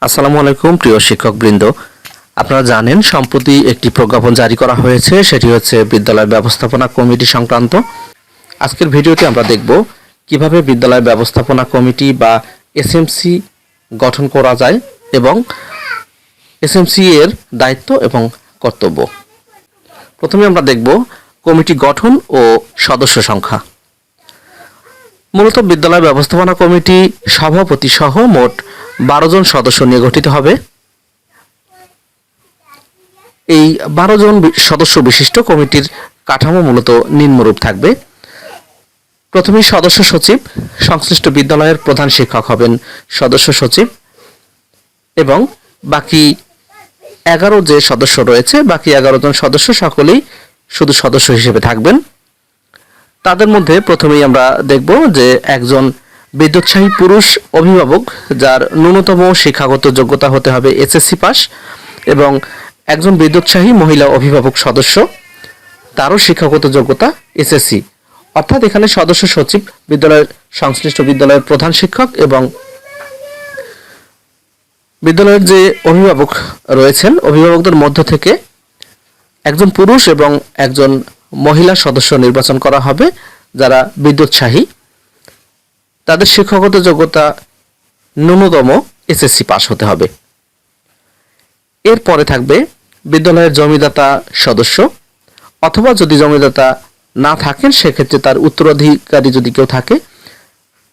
আসসালামু আলাইকুম প্রিয় শিক্ষকবৃন্দ। আপনারা জানেন সম্প্রতি একটি প্রজ্ঞাপন জারি করা হয়েছে, সেটি হচ্ছে বিদ্যালয় ব্যবস্থাপনা কমিটি সংক্রান্ত। আজকের ভিডিওতে আমরা দেখব কিভাবে বিদ্যালয় ব্যবস্থাপনা কমিটি বা এসএমসি গঠন করা যায় এবং এসএমসি এর দায়িত্ব এবং কর্তব্য। প্রথমে আমরা দেখব কমিটি গঠন ও সদস্য সংখ্যা। মূলত বিদ্যালয় ব্যবস্থাপনা কমিটি সভাপতি সহ মোট 12 জন সদস্য নিয়ে গঠিত হবে। এই 12 জন সদস্য বিশিষ্ট কমিটির কাঠামো মূলত নিম্নরূপ থাকবে। প্রথমেই সদস্য সচিব, সংশ্লিষ্ট বিদ্যালয়ের প্রধান শিক্ষক হবেন সদস্য সচিব এবং বাকি 11 যে সদস্য রয়েছে, বাকি 11 জন সদস্য সকলেই শুধু সদস্য হিসেবে থাকবেন। তাদের মধ্যে প্রথমেই আমরা দেখব যে একজন বিদ্যোৎসাহী পুরুষ অভিভাবক যার ন্যূনতম শিক্ষাগত যোগ্যতা হতে হবে এসএসসি পাস এবং একজন বিদ্যোৎসাহী মহিলা অভিভাবক সদস্য, তারও শিক্ষাগত যোগ্যতা এসএসসি। অর্থাৎ এখানে সদস্য সচিব, বিদ্যালয়ের সংশ্লিষ্ট বিদ্যালয়ের প্রধান শিক্ষক এবং বিদ্যালয়ের যে অভিভাবক রয়েছেন, অভিভাবকদের মধ্য থেকে একজন পুরুষ এবং একজন মহিলা সদস্য নির্বাচন করা হবে যারা বিদ্যোৎসাহী। তাদের শিক্ষাগত যোগ্যতা ন্যূনতম এসএসসি পাস হতে হবে। এরপরে থাকবে বিদ্যালয়ের জমিদাতা সদস্য, অথবা যদি জমিদাতা না থাকেন সেক্ষেত্রে তার উত্তরাধিকারী যদি কেউ থাকে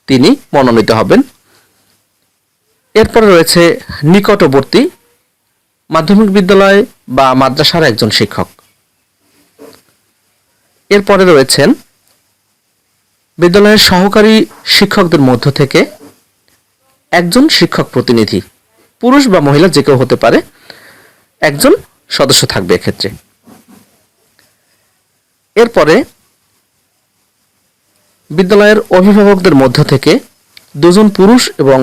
তিনি মনোনীত হবেন। এরপরে রয়েছে নিকটবর্তী মাধ্যমিক বিদ্যালয় বা মাদ্রাসার একজন শিক্ষক। এরপরে রয়েছেন বিদ্যালয়ের সহকারী শিক্ষকদের মধ্য থেকে একজন শিক্ষক প্রতিনিধি, পুরুষ বা মহিলা যে কেউ হতে পারে, একজন সদস্য থাকবে এক্ষেত্রে। এরপরে বিদ্যালয়ের অভিভাবকদের মধ্য থেকে 2 জন পুরুষ এবং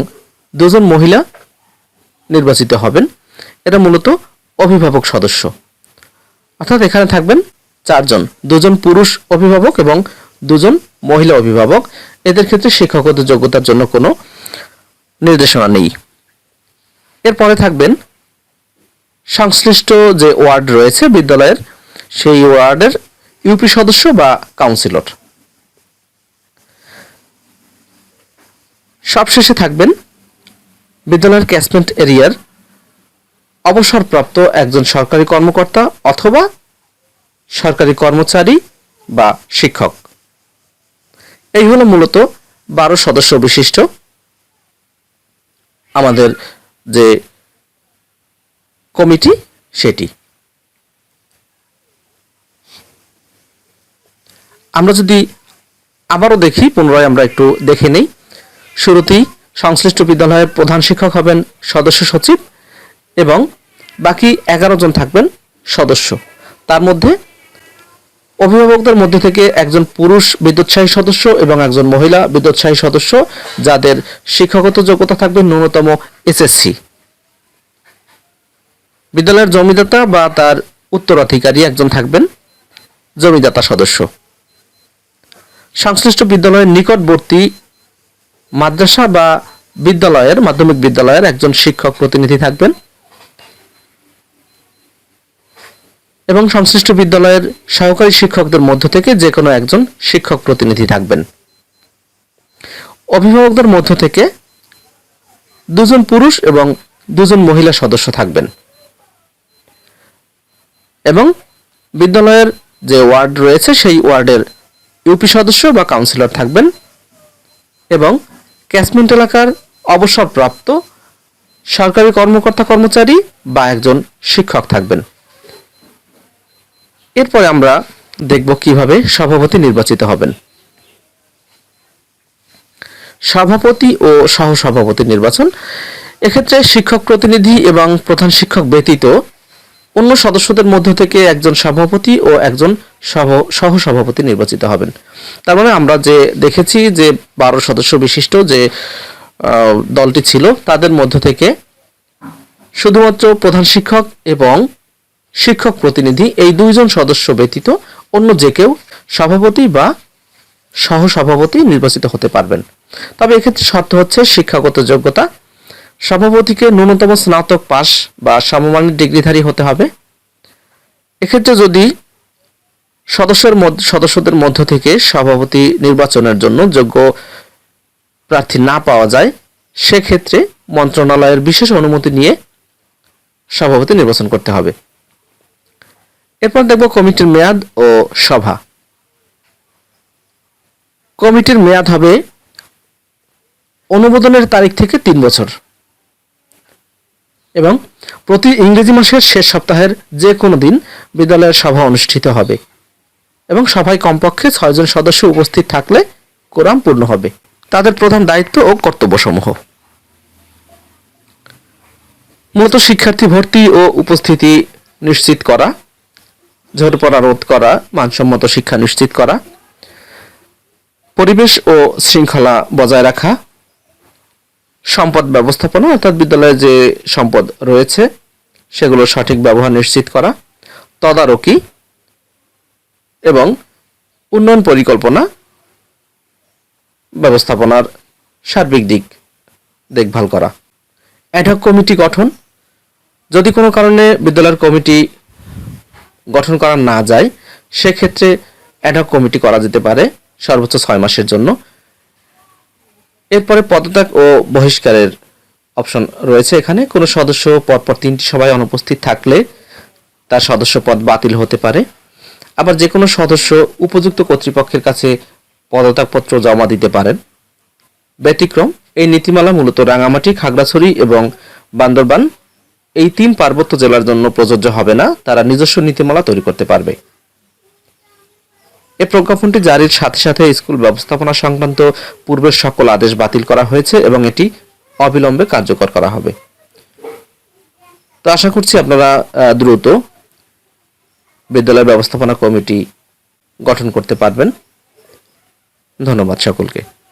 2 জন মহিলা নির্বাচিত হবেন। এটা মূলত অভিভাবক সদস্য, অর্থাৎ এখানে থাকবেন 4 জন, 2 জন পুরুষ অভিভাবক এবং 2 জন মহিলা অভিভাবক। এদের ক্ষেত্রে শিক্ষাগত যোগ্যতার জন্য কোনো নির্দেশনা নেই। এরপরে থাকবেন সংশ্লিষ্ট যে ওয়ার্ড রয়েছে বিদ্যালয়ের, সেই ওয়ার্ডের ইউপি সদস্য বা কাউন্সিলর। সবশেষে থাকবেন বিদ্যালয়ের ক্যাচমেন্ট এরিয়ার অবসরপ্রাপ্ত একজন সরকারি কর্মকর্তা অথবা সরকারি কর্মচারী বা শিক্ষক। এই হলো মূলত 12 সদস্য বিশিষ্ট আমাদের যে কমিটি সেটি। আমরা যদি আবারও দেখি, পুনরায় আমরা একটু দেখে নেই। শুরুতেই সংশ্লিষ্ট বিদ্যালয়ের প্রধান শিক্ষক হবেন সদস্য সচিব এবং বাকি 11 জন থাকবেন সদস্য। তার মধ্যে অভিভাবকদের মধ্যে থেকে একজন পুরুষ বিদ্যোৎসাহী সদস্য এবং একজন মহিলা বিদ্যোৎসাহী সদস্য, যাদের শিক্ষাগত যোগ্যতা থাকবে ন্যূনতম এসএসসি। বিদ্যালয়ের জমিদাতা বা তার উত্তরাধিকারী একজন থাকবেন জমিদাতা সদস্য। সংশ্লিষ্ট বিদ্যালয়ের নিকটবর্তী মাদ্রাসা বা বিদ্যালয়ের মাধ্যমিক বিদ্যালয়ের একজন শিক্ষক প্রতিনিধি থাকবেন এবং সংশ্লিষ্ট বিদ্যালয়ের সহকারী শিক্ষকদের মধ্য থেকে যে কোনো একজন শিক্ষক প্রতিনিধি থাকবেন। অভিভাবকদের মধ্য থেকে 2 জন পুরুষ এবং 2 জন মহিলা সদস্য থাকবেন এবং বিদ্যালয়ের যে ওয়ার্ড রয়েছে সেই ওয়ার্ডের ইউপি সদস্য বা কাউন্সিলর থাকবেন এবং ক্যাচমেন্ট এলাকার অবসরপ্রাপ্ত সরকারি কর্মকর্তা কর্মচারী বা একজন শিক্ষক থাকবেন। এরপরে আমরা দেখব কিভাবে সভাপতি নির্বাচিত হবেন। সভাপতি ও সহসভাপতি নির্বাচন, এক্ষেত্রে শিক্ষক প্রতিনিধি এবং প্রধান শিক্ষক ব্যতীত অন্য সদস্যদের মধ্য থেকে একজন সভাপতি ও একজন সহসভাপতি নির্বাচিত হবেন। তার মানে আমরা যে দেখেছি যে 12 সদস্য বিশিষ্ট যে দলটি ছিল, তাদের মধ্য থেকে শুধুমাত্র প্রধান শিক্ষক এবং শিক্ষক প্রতিনিধি, এই 2 জন সদস্য ব্যতীত অন্য যে কেউ সভাপতি বা সহসভাপতি নির্বাচিত হতে পারবেন। তবে এক্ষেত্রে শর্ত হচ্ছে শিক্ষাগত যোগ্যতা সভাপতিকে ন্যূনতম স্নাতক পাস বা সমমানের ডিগ্রিধারী হতে হবে। এক্ষেত্রে যদি সদস্যদের মধ্য থেকে সভাপতি নির্বাচনের জন্য যোগ্য প্রার্থী না পাওয়া যায়, সেক্ষেত্রে মন্ত্রণালয়ের বিশেষ অনুমতি নিয়ে সভাপতি নির্বাচন করতে হবে। এরপর দেখব কমিটির মেয়াদ ও সভা। কমিটির মেয়াদ হবে অনুমোদনের তারিখ থেকে 3 বছর এবং প্রতি ইংরেজি মাসের শেষ সপ্তাহের যে কোনো দিন বিদ্যালয়ের সভা অনুষ্ঠিত হবে এবং সভায় কমপক্ষে 6 জন সদস্য উপস্থিত থাকলে কোরাম পূর্ণ হবে। তাদের প্রধান দায়িত্ব ও কর্তব্যসমূহ: মূলত শিক্ষার্থী ভর্তি ও উপস্থিতি নিশ্চিত করা, ঝরপড়া রোধ করা, মানসম্মত শিক্ষা নিশ্চিত করা, পরিবেশ ও শৃঙ্খলা বজায় রাখা, সম্পদ ব্যবস্থাপনা অর্থাৎ বিদ্যালয়ে যে সম্পদ রয়েছে সেগুলোর সঠিক ব্যবহার নিশ্চিত করা, তদারকি এবং উন্নয়ন পরিকল্পনা ব্যবস্থাপনার সার্বিক দিক দেখভাল করা। অ্যাডহক কমিটি গঠন: যদি কোনো কারণে বিদ্যালয়ের কমিটি গঠন করা না যায়, সেক্ষেত্রে অ্যাডহক কমিটি করা যেতে পারে সর্বোচ্চ 6 মাসের জন্য। এরপরে পদত্যাগ ও বহিষ্কারের অপশন রয়েছে। এখানে কোনো সদস্য পরপর 3টি সভায় অনুপস্থিত থাকলে তার সদস্য পদ বাতিল হতে পারে। আবার যে কোনো সদস্য উপযুক্ত কর্তৃপক্ষের কাছে পদত্যাগপত্র জমা দিতে পারেন। ব্যতিক্রম: এই নীতিমালা মূলত রাঙামাটি, খাগড়াছড়ি এবং বান্দরবান এই 3 পার্বত্য জেলার জন্য প্রযোজ্য হবে না। তারা নিজস্ব নীতিমালা তৈরি করতে পারবে। এই প্রজ্ঞাপনটি জারির সাথে সাথে স্কুল ব্যবস্থাপনা সংক্রান্ত পূর্বের সকল আদেশ বাতিল করা হয়েছে এবং এটি অবিলম্বে কার্যকর করা হবে। তো আশা করছি আপনারা দ্রুত বিদ্যালয় ব্যবস্থাপনা কমিটি গঠন করতে পারবেন। ধন্যবাদ সকলকে।